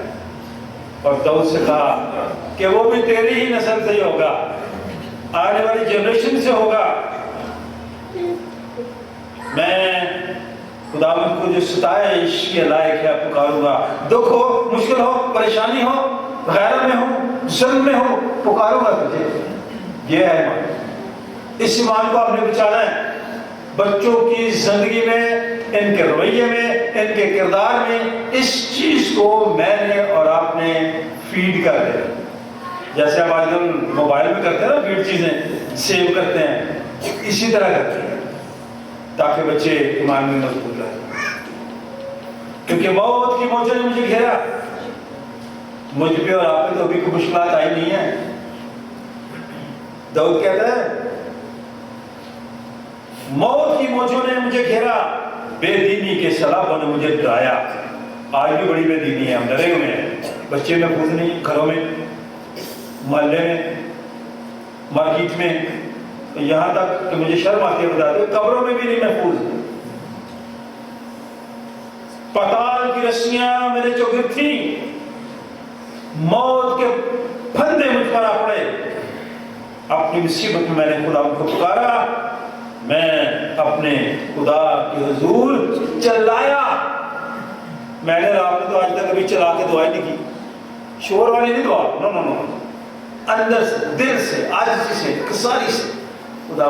اور داؤد سے کہا کہ وہ بھی تیری ہی نسل سے ہی ہوگا، آنے والی جنریشن سے ہوگا. میں خداوند کو جو ستائش کے لائق ہے پکاروں گا. دکھ ہو، مشکل ہو، پریشانی ہو، غیرت میں ہو، ظلم میں ہو، پکاروں گا تجھے. یہ ہے ایمان. اس ایمان کو آپ نے بچانا ہے. بچوں کی زندگی میں، ان کے رویے میں، ان کے کردار میں اس چیز کو میں نے اور آپ نے فیڈ کر دیا. جیسے آپ آج کل موبائل میں کرتے ہیں نا، فیڈ چیزیں سیو کرتے ہیں، اسی طرح کرتے ہیں تاکہ بچے ایمان میں مضبوط رہیں. کیونکہ موت کی موجوں نے مجھے گھیرا، مجھ پہ اور آپ پہ تو ابھی کوئی مشکلات آئی نہیں ہے. داؤد کہتا ہے موت کی موجوں نے مجھے گھیرا، بے دینی کے سیلابوں نے مجھے ڈرایا. آج بھی بڑی بے دینی ہے، ہم ڈرے ہوئے ہیں. بچے محفوظ نہیں، گھروں میں، محلے میں، مارکیٹ میں، یہاں تک کہ مجھے شرم آتی ہے بتاتے، قبروں میں بھی نہیں محفوظ. پتال کی رسیاں میرے چوگرد تھیں، موت کے پھندے مجھ پر آ پڑے. اپنی مصیبت میں نے خدا کو پکارا، میں اپنے خدا کے حضور چلایا. میں نے آپ نے تو آج تک کبھی چلا کے دعا نہیں کی، شور والی نہیں دعا، نو نو نو، اندر سے، دل سے، عاجزی سے، کساری سے. خدا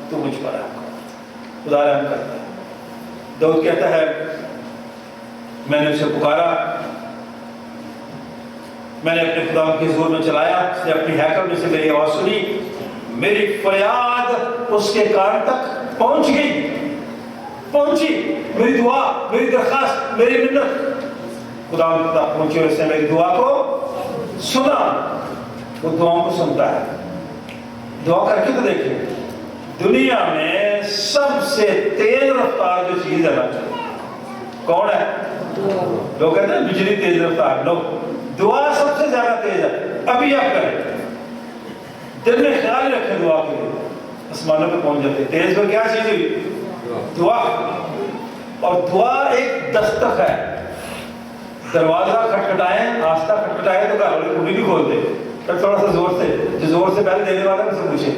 تو مجھ پر ہے، خدا رحم کرتا ہے. داؤد کہتا ہے میں نے اسے پکارا، میں نے اپنے خدا کے حضور میں چلایا. اس نے اپنی ہیکل میں سے میری آواز سنی، میری فریاد اس کے کان تک پہنچی، میری دعا، میری درخواست، میری منت خدا تک پہنچی، اور اس نے میری دعا کو سنا. وہ دعاؤں کو سنتا ہے. دعا کر کے تو دیکھیں، دنیا میں سب سے تیز رفتار جو چیز ہے نا، کون ہے؟ لوگ کہتے ہیں بجلی تیز رفتار، لوگ دعا سب سے زیادہ تیز ہے. ابھی آپ کریں، دل میں خیال رکھیں دعا کے لیے، آسمانوں پہ پہنچ جاتے. تیز پر کیا چیز ہوئی؟ دعا. اور دعا ایک دستک ہے. دروازہ کھٹکھٹائیں، آستہ کھٹکھٹائیں تو گھر والے کھڑی نہیں کھولتے، پھر تھوڑا سا زور سے، جو زور سے پہلے دینے والا ہے اسے پوچھیں.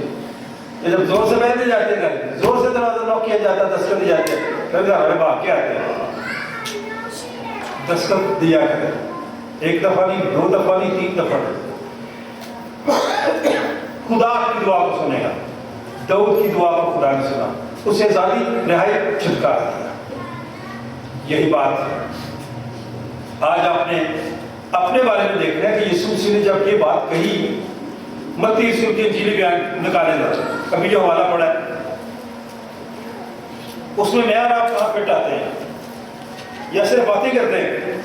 جب زور سے پہلے جاتے ہیں گھر، زور سے دروازہ نوک کیا جاتا ہے، دستک دی جاتی ہے، پھر گھر والے بھاگ کے آتے ہیں. دستک دیا کریں، ایک دفعہ نہیں، دو دفعہ نہیں، تین دفعہ نہیں. خدا کی دعا کو سنے گا. داؤد کی دعا کو خدا نے سنا، اسے ذاتی رہائی چھٹکارا دیا. یہی بات ہے. آج آپ نے اپنے بارے میں دیکھ رہے ہیں کہ یسوع مسیح نے جب یہ بات کہی، متی یسوع کی انجیلی بیان نکالے جاتے ہیں، ابھی جو حوالہ پڑا ہے اس میں نیا آپ کہاں پٹ آتے ہیں، یا صرف باتیں کرتے ہیں،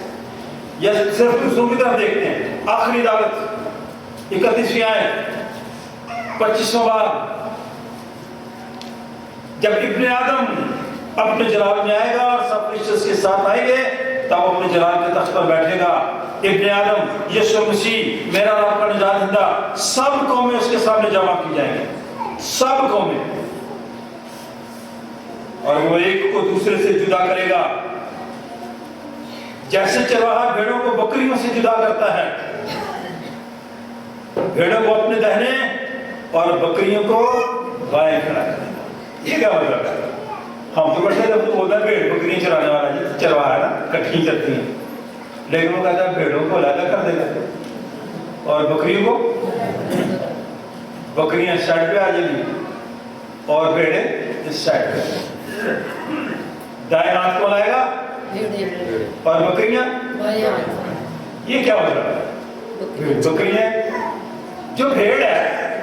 یا صرف دوسروں کی طرف دیکھتے ہیں. آخری دعوت 31ویں آیت 25واں باب، جب ابن آدم اپنے جلال میں آئے گا اور سب فرشتے اس کے ساتھ آئیں گے، تب اپنے جلال کے تخت پر بیٹھے گا. ابن آدم یسوع مسیح میرا اور آپ کا نجات دہندہ، سب قومیں اس کے سامنے جمع کی جائیں گے، سب قومیں. اور وہ ایک کو دوسرے سے جدا کرے گا، جیسے چرواہا بھیڑوں کو بکریوں سے جدا کرتا ہے، بھیڑوں کو اپنے دہنے اور بکریوں کو بائیں کھڑا کرے گا. یہ کیا مطلب ہے؟ ہم تو بڑھتے جب تو بولتا ہے بھیڑ بکریاں چرانے والا جی، چرواہا ہے نا، کٹھی چلتی ہیں، لیکن وہ کہتا ہے بھیڑوں کو علیحدہ کر دے گا اور بکریوں کو، بکریاں اس سائڈ پہ آ جائیں گی اور بھیڑیں اس سائڈ پہ. دائیں ہاتھ کون آئے گا؟ اور بکریاں. یہ کیا مطلب ہے؟ بکریاں جو بھیڑ ہے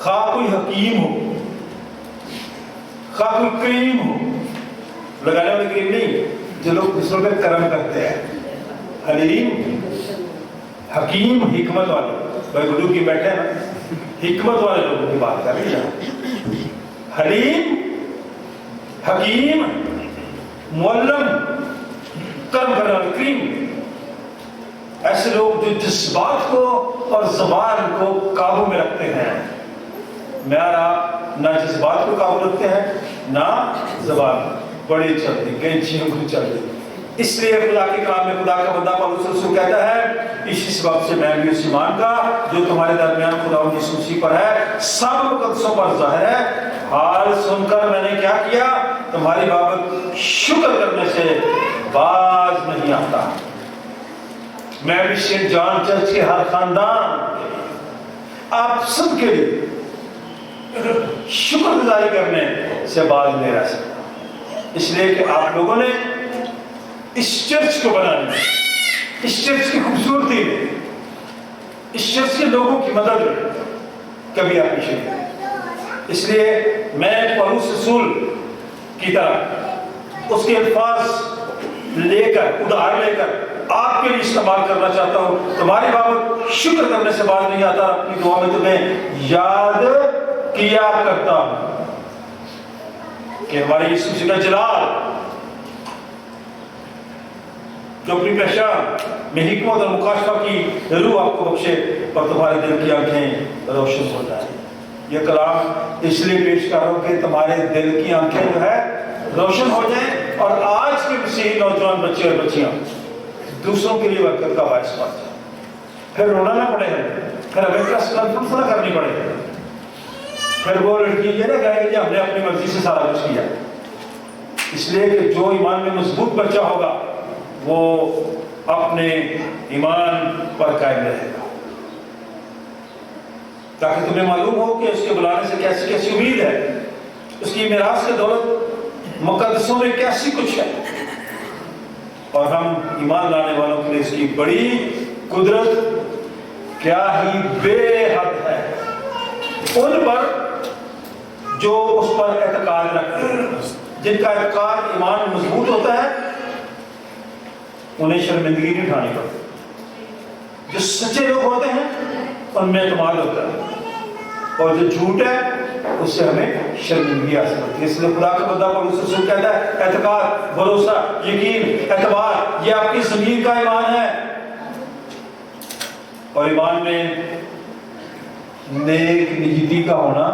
خواہ کوئی حکیم ہو، خواہ کوئی کریم ہو، لگانے والے کریم نہیں، جو لوگ دوسروں پہ کرم کرتے ہیں، حلیم، حکیم، حکمت والے، بھائی گلو کی بیٹھے ہیں نا، حکمت والے لوگوں کی بات کر رہی ہیں، حلیم، حکیم، معلم، کرم کرنے والے، کریم، ایسے لوگ جو جذبات کو اور زبان کو قابو میں رکھتے ہیں۔ میں اور آپ نہ جذبات کو قابو رکھتے ہیں نہ زبان، بڑی چلتی کینچیوں کو چلتی، اس لیے خدا کے کام میں خدا کا بندہ پولس رسول کہتا ہے اس وقت سے میں بھی اس ایمان کا جو تمہارے درمیان خدا یسوع مسیح پر ہے سب مقدسوں پر ظاہر ہے، حال سن کر میں نے کیا کیا، تمہاری بابت شکر کرنے سے باز نہیں آتا۔ میں بھی سینٹ جان چرچ کے ہر خاندان آپ سب کے لیے شکر گزاری کرنے سے باز نہیں رہ سکتا، اس لیے کہ آپ لوگوں نے اس چرچ کو بنانے میں، اس چرچ کی خوبصورتی میں، اس چرچ کے لوگوں کی مدد میں کبھی آپ کی شریک، اس لیے میں پولس رسول کی طرح اس کے الفاظ لے کر ادھار لے کر آپ کے لیے استعمال کرنا چاہتا ہوں۔ تمہاری بابت شکر کرنے سے باز نہیں آتا، اپنی دعا میں تمہیں یاد کیا کرتا ہوں کہ ہمارے یسوع مسیح کا جلال جو اپنی پہچان میں حکمت اور مکاشفہ کی روح آپ کو بخشے اور تمہارے دل کی آنکھیں روشن ہو جائیں۔ یہ کلام اس لیے پیش کر رہا ہوں کہ تمہارے دل کی آنکھیں جو ہے روشن ہو جائیں اور آج کے مسیحی نوجوان بچے اور بچیاں دوسروں کے لیے برکت کا باعث بن جائیں، پھر رونا نہ پڑے گا، پھر ہمیں کنفرنس نہ کرنی پڑے گی، پھر وہ لڑکی یہ نہ کہے گی کہ ہم نے اپنی مرضی سے سارا کچھ کیا، اس لیے کہ جو ایمان میں مضبوط بچہ ہوگا وہ اپنے ایمان پر قائم رہے گا، تاکہ تمہیں معلوم ہو کہ اس کے بلانے سے کیسی کیسی امید ہے، اس کی میراث کی دولت مقدسوں میں کیسی کچھ ہے، اور ہم ایمان لانے والوں کے لیے اس کی بڑی قدرت کیا ہی بے حد ہے ان پر جو اس پر اعتقاد رکھتے ہیں، جن کا اعتقاد ایمان مضبوط ہوتا ہے انہیں شرمندگی نہیں اٹھانی پڑتی، جو سچے لوگ ہوتے ہیں ان میں اعتماد ہوتا ہے، اور جو جھوٹ ہے اس سے ہمیں شرمندگی حاصل ہوتی ہے۔ اس لیے خدا کا بندہ پولس رسول کہتا ہے اعتقاد، بھروسہ، یقین، اعتبار یہ آپ کی زمین کا ایمان ہے، اور ایمان میں نیک نیتی کا ہونا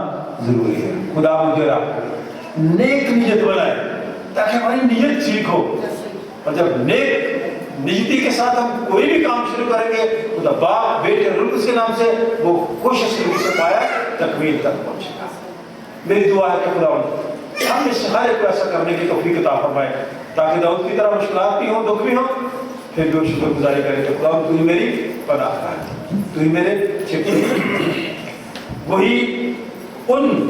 ضروری ہے۔ خدا مجھے آپ کو نیک نیت بنائے تاکہ ہماری نیت ٹھیک ہو، اور جب نیک نیتی کے ساتھ ہم کوئی بھی کام شروع کریں گے خدا باپ بیٹے روح القدس کے نام سے وہ کوشش سے پایا تکمیل تک پہنچے گا۔ میری دعا ہے کہ خدا ہم اس ہر ایک کو ایسا کرنے کی توفیق عطا فرمائے تاکہ داؤد کی طرح مشکلات بھی ہوں، دکھ بھی ہوں، پھر بھی وہ شکر گزاری کرے کہ خدا تو ہی میری پناہ ہے، تو ہی میرے چھپے، وہی ان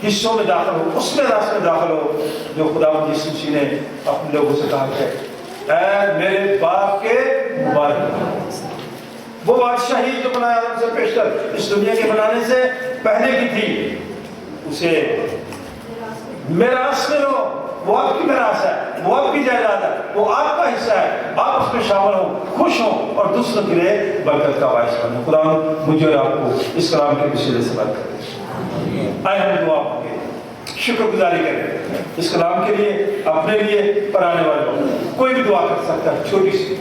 حصوں میں داخل ہو، اس میں راس میں داخل ہو جو خدا یسوع مسیح نے اپنے لوگوں سے کہا ہے اے میرے باپ کے مبارک۔ وہ بادشاہی جو بنایا آدم سے پیشتر اس دنیا کے بنانے سے پہلے کی تھی، اسے میراث میں لو، وہ آپ کی میراث ہے، وہ آپ کی جائیداد ہے، وہ آپ کا حصہ ہے، آپ اس میں شامل ہوں، خوش ہوں اور دوسروں کے لیے برکت کا باعث بنیں۔ خدا مجھے اور آپ کو اس کلام کے وسیلے سے برکت دے۔ آئے ہم دعا مانگیں، شکر گزاری کریں اس کلام کے لیے، اپنے لیے اور آنے والے لوگوں، کوئی بھی دعا کر سکتا ہے چھوٹی سی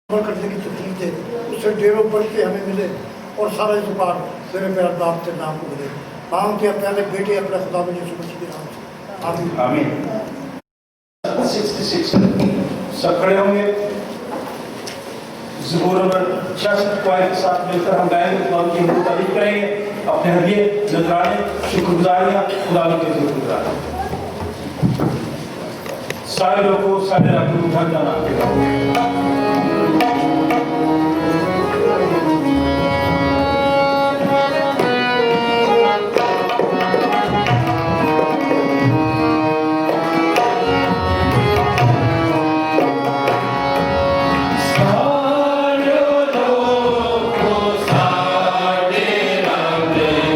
کرنے کی تکلیف دے، اس سے ڈیروں بڑھ کے ہمیں ملے اور سارا اعتبار میرے میرا باپ کے نام کو ملے۔ مانگ کے پہلے بیٹے اپنے خدا میں یسوع مسیح کے نام سے آمین۔ آمین۔ 66 سب کھڑے ہوں گے، زبور نمبر 66 کو کے ساتھ مل کر ہم گائیں گے، خدا کی ہم تعریف کریں گے، اپنے ہدیے نذرانے شکر گزاریاں خدا کے ذکر گزاریں۔ سارے لوگوں سارے رب کو گھر جانا Saade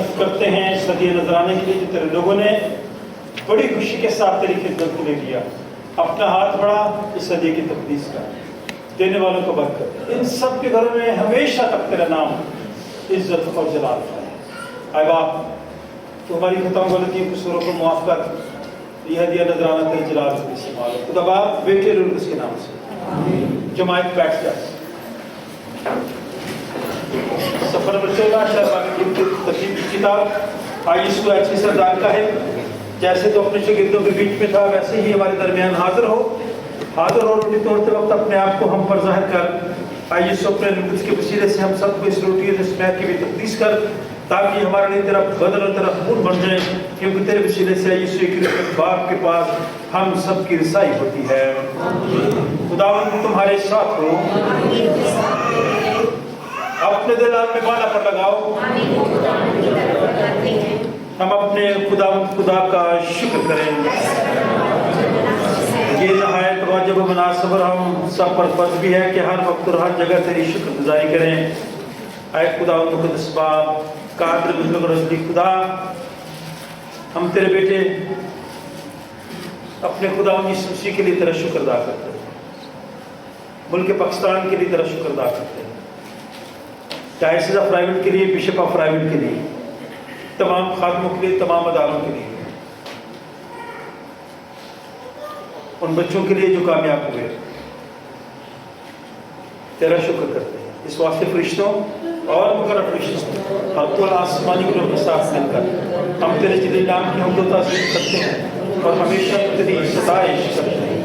شکر کرتے ہیں اس ہدیہ نذرانے کے لیے جو تیرے لوگوں نے بڑی خوشی کے ساتھ تیری خدمت کے لیے کیا. اپنا ہاتھ بڑھا اس ہدیے کی تقدیس کا, دینے والوں کو برکت, ان سب کے گھروں میں ہمیشہ تک تیرا نام عزت اور جلال ہے. اے باپ تو ہماری خطاؤں غلطیوں قصوروں کو معاف کر, یہ ہدیہ نذرانہ تیرے جلال سے استعمال ہو. خدا باپ بیٹے لوگ کے نام سے جماعت بیٹھ جائے. سفر نمبر 14 شہر کی ترتیب کی کتاب. آئیے اس کو اچھی سردار کا ہے, جیسے تو اپنے شاگردوں کے بیچ میں تھا ویسے ہی ہمارے درمیان حاضر ہو روٹی توڑتے وقت اپنے آپ کو ہم پر ظاہر کر. آئیے سو اپنے نفس کے وسیلے سے ہم سب کو اس روٹی اور اس میت کی بھی تقدیس کر, تاکہ ہمارے لیے تیرا بدن اور تیرا خون بن جائے, کیونکہ تیرے وسیلے سے یسوع کے باپ کے پاس ہم سب کی رسائی ہوتی ہے. خداوند تمہارے ساتھ ہو, اپنے دل میں بالا پر لگاؤ. ہم اپنے خدا کا شکر کریں. یہ نہایت واجب و مناسب اور ہم سب پر فرض بھی ہے کہ ہر وقت اور ہر جگہ تیری شکر گزاری کریں. اے خدا مقدس باپ, قادر بزرگ اور اصلی خدا, ہم تیرے بیٹے اپنے خدا یسوع مسیح کے لیے تیرا شکر ادا کرتے ہیں. ملک پاکستان کے لیے تیرا شکر ادا کرتے ہیں, ڈائسس آف رائیول کے لیے, بشپ آف رائیول کے لیے, تمام خادموں کے لیے, تمام اداروں کے لیے, ان بچوں کے لیے جو کامیاب ہوئے. تیرا شکر کرتے ہیں. اس واسطے فرشتوں اور مقرر فرشتوں اور کل آسمانی گروہ کے ساتھ مل کر ہم تیرے جلیل نام کی حمد و تعظیم کرتے ہیں اور ہمیشہ تیری ستائش کرتے ہیں.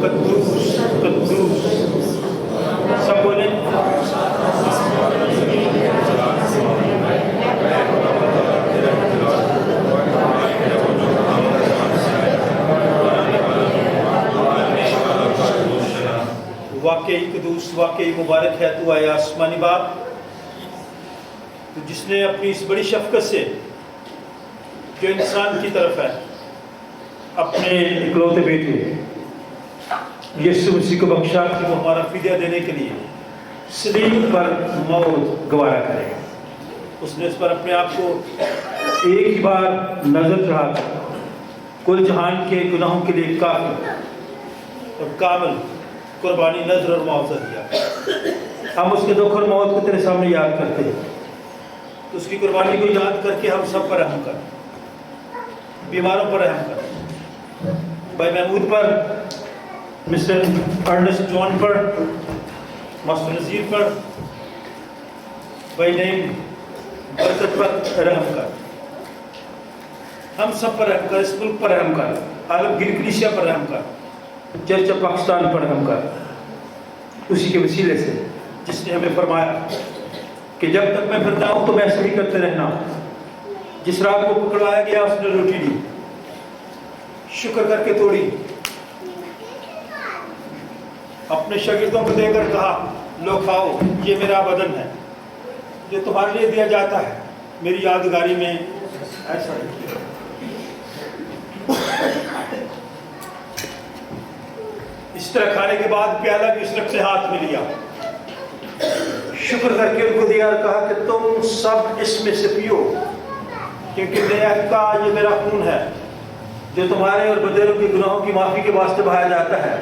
قدوس قدوس, سب بولیں. واقعی قدوس, واقعی مبارک ہے تو آیا آسمانی باپ, تو جس نے اپنی اس بڑی شفقت سے جو انسان کی طرف ہے اپنے اکلوتے بیٹے یسوع مسیح کو بخشا کہ وہ ہمارا فدیہ دینے کے لیے صلیب پر موت گوارا کرے. اس نے اس پر اپنے آپ کو ایک ہی بار نظر چڑھا کر کل جہان کے گناہوں کے لیے کافی اور کامل قربانی نظر اور معاوضہ دیا. ہم اس کے دکھ اور موت کو تیرے سامنے یاد کرتے ہیں, تو اس کی قربانی کو یاد کر کے ہم سب پر رحم کر, بیماروں پر رحم کر, بھائی محمود پر, مسٹر ارنسٹ جان پر, ماسٹر نذیر پر, بھائی نعیم برکت پر رحم کر. ہم سب پر رحم کر, اس ملک پر رحم کر, عالمگیر کلیسیا پر رحم کر, چرچ پاکستان پر رحم کر. اسی کے وسیلے سے جس نے ہمیں فرمایا کہ جب تک میں پھرتا ہوں تو ایسے ہی کرتے رہنا. جس رات کو پکڑوایا گیا اس نے روٹی دی, شکر کر کے توڑی, اپنے شاگردوں کو دے کر کہا لو کھاؤ, یہ میرا بدن ہے جو تمہارے لیے دیا جاتا ہے, میری یادگاری میں ایسا ہی کیا. اس طرح کھانے کے بعد پیالہ بھی اس رخ سے ہاتھ میں لیا, شکر کر کے ان کو دیا اور کہا کہ تم سب اس میں سے پیو, کیونکہ نئے عہد کا یہ میرا خون ہے جو تمہارے اور بدیروں کے گناہوں کی معافی کے واسطے بہایا جاتا ہے.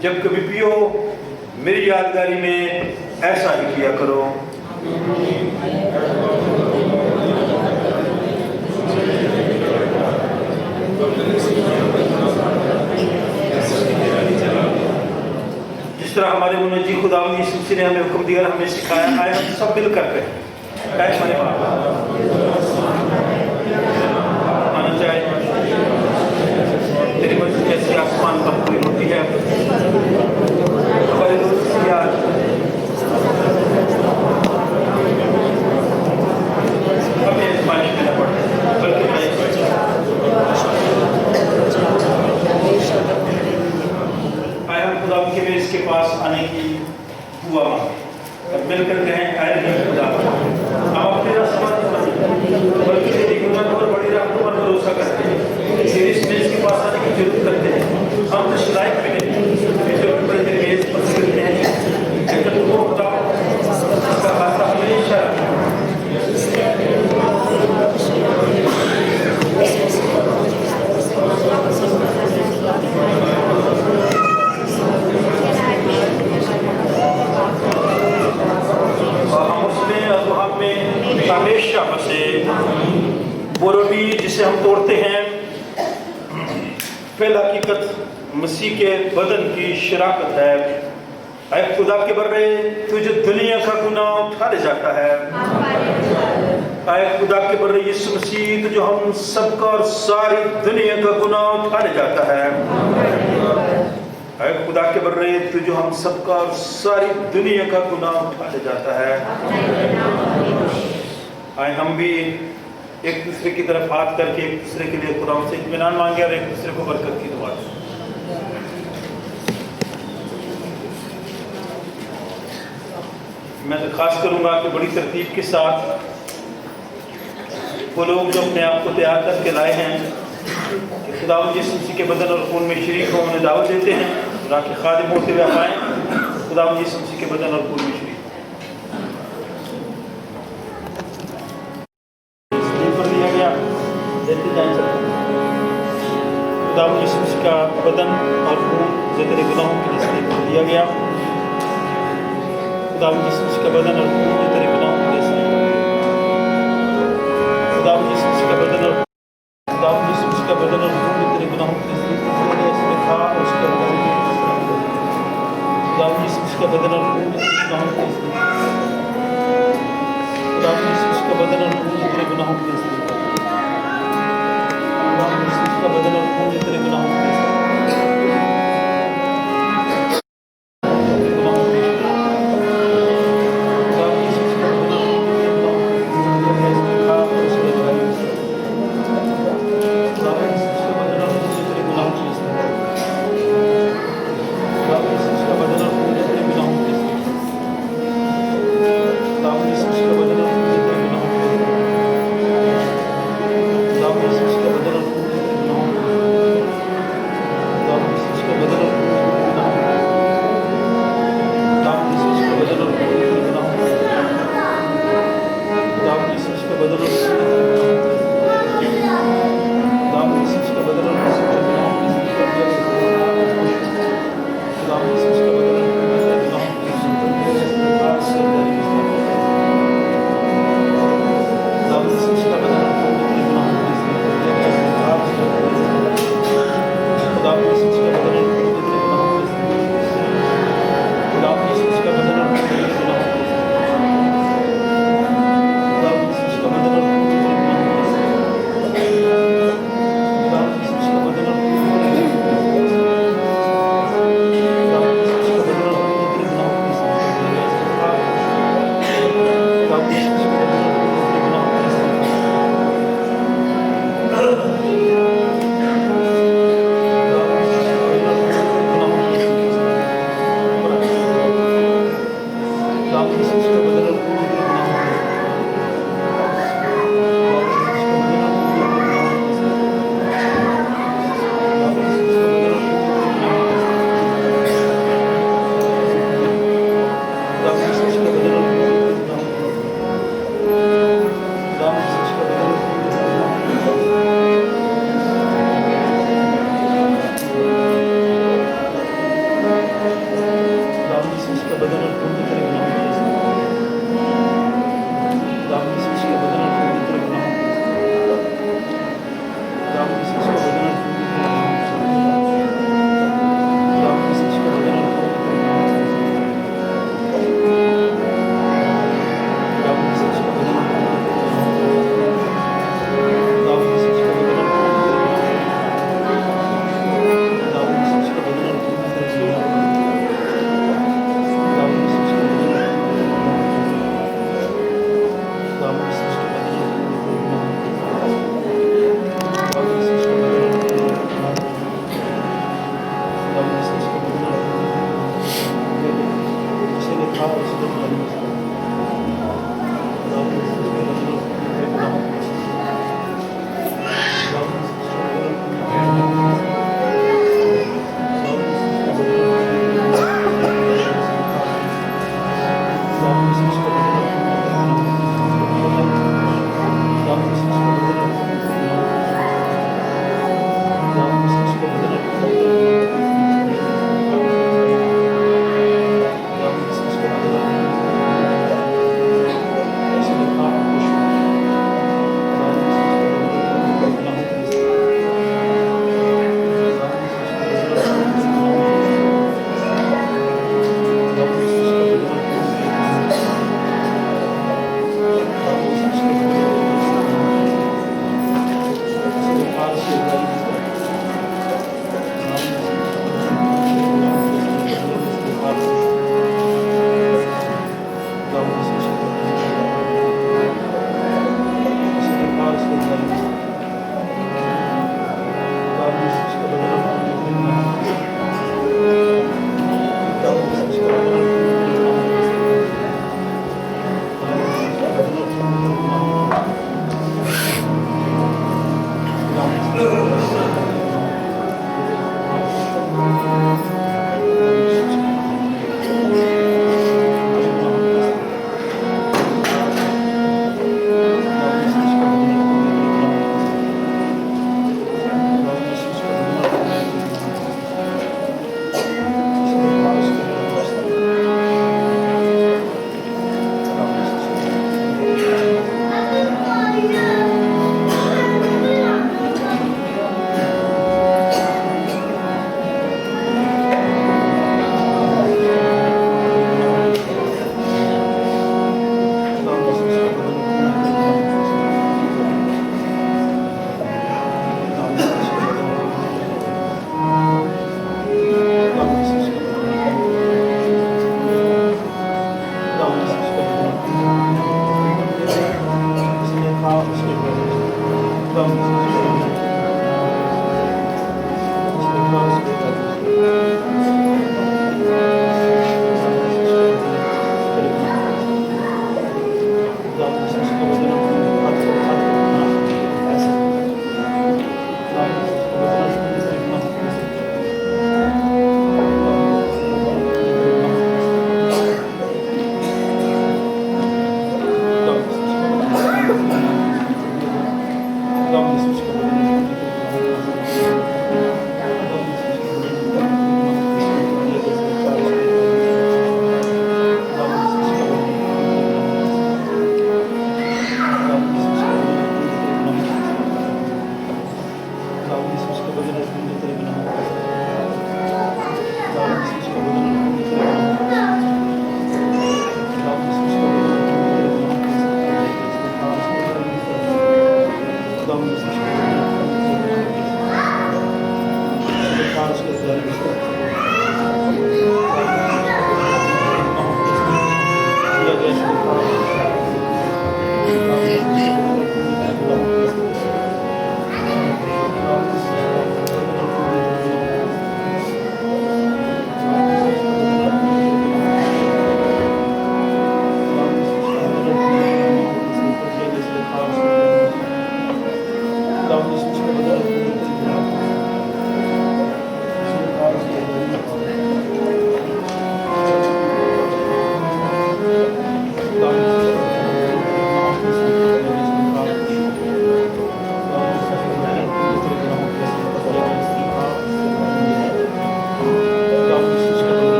جب کبھی پیو میری یادگاری میں ایسا ہی کیا کرو. جس طرح ہمارے منجی خداوند یسوع مسیح نے ہمیں حکم دیا, ہمیں سکھایا, آئے ہم سب مل کر کریں. اے ہمارے باپ آنا چاہے تیری مرضی جیسے آسمان پر پوری ہوتی ہے, ہمارے دوست یاد ہمیں آزمائش میں نہ پڑے بلکہ آئے ہم خدا کے میز کے پاس آنے کی دعا مانگیں اور مل کر کہیں اے خدا ہم اپنے رسمت فی الحقیقت مسیح کے بدن کی شراکت ہے. اے خدا کے بڑے تجھے دنیا کا گناہ اٹھا لے جاتا ہے. اے خدا کے بڑے یسوع مسیح جو ہم سب کا اور ساری دنیا کا گناہ اٹھا لے جاتا ہے. اے خدا کے بڑے جو ہم سب کا اور ساری دنیا کا گناہ اٹھا لے جاتا ہے. آئے ہم بھی ایک دوسرے کی طرف ہاتھ کر کے ایک دوسرے کے لیے خدا سے اطمینان مانگے اور ایک دوسرے کو برکت کی دعا دیں. میں درخواست کروں گا کہ بڑی ترتیب کے ساتھ وہ لوگ جو اپنے آپ کو تیار کر کے لائے ہیں کہ خداوند یسوع مسیح کے بدن اور خون میں شریک ہوں انہیں دعوت دیتے ہیں تاکہ خادم ہوتے ہوئے آئیں خداوند یسوع مسیح کے بدن اور خون میں شریک. خداوند یسوع مسیح کا بدن اور خون جو تیرے گناہوں کے لیے سلیب پر دیا گیا. خداوند یسوع مسیح کا بدن اور خون جو تیرے گناہوں کے لیے سلیب پر دیا گیا. خداوند یسوع مسیح کا بدن اور خداوند یسوع مسیح کا بدن اور خون جو تیرے گناہوں کے لیے سلیب پر دیا گیا. اس میں کھا اور اس کا بدن خداوند یسوع مسیح کا بدن اور خون جو تیرے گناہوں کے لیے سلیب پر خداوند یسوع مسیح کا بدن اور خون جو تیرے گناہوں کے لیے سلیب پر خداوند یسوع مسیح کا بدن اور خون جو تیرے گناہوں کے لیے